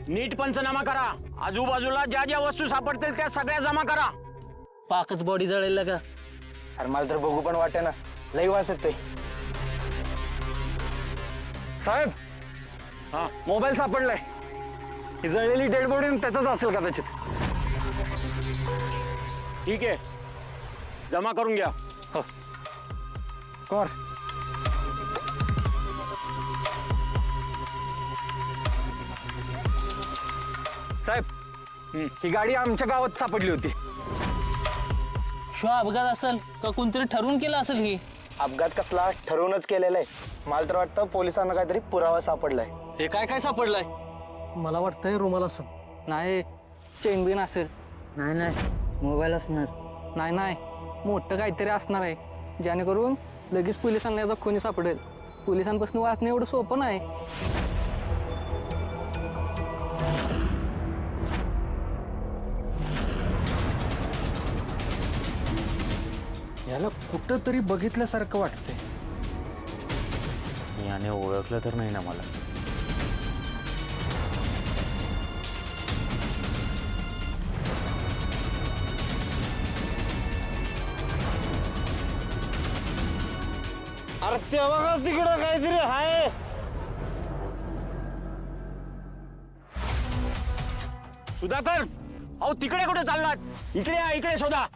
नीट पंचनामा करा. आजूबाजूला ज्या ज्या वस्तू सापडतील त्या सगळ्या जमा करा. पाकच बॉडी जळेल का? अरे मला तर बघू पण वाटे ना, लई वास येतोय. साहेब, हा, मोबाईल सापडलाय. ही जळलेली डेड बॉडी त्याचाच असेल कदाचित. ठीक आहे, जमा करून घ्या. कर. साहेब, ही गाडी आमच्या गावात सापडली होती. शो अपघात असेल का कोणतरी ठरवून केलं असेल ही? अपघात कसला, ठरवूनच केलेला आहे. मला तर वाटतं पोलिसांना काहीतरी पुरावा सापडलाय. हे काय काय सापडलंय? मला वाटतंय रुमाल असेल. नाही, चेन बिन असेल. नाही मोबाईल असणार. नाही, मोठं काहीतरी असणार आहे, जेणेकरून लगेच पोलिसांना याचा कोणी सापडेल. पोलिसांपासून वाचणं एवढं सोपं नाही. याला कुठं तरी बघितल्यासारखं वाटतंय. याने ओळखलं तर नाही ना मला? अरे ते बघा तिकडं काहीतरी आहे. सुधाकर, अहो तिकडे कुठे चाललात? इकडे या, इकडे शोधा.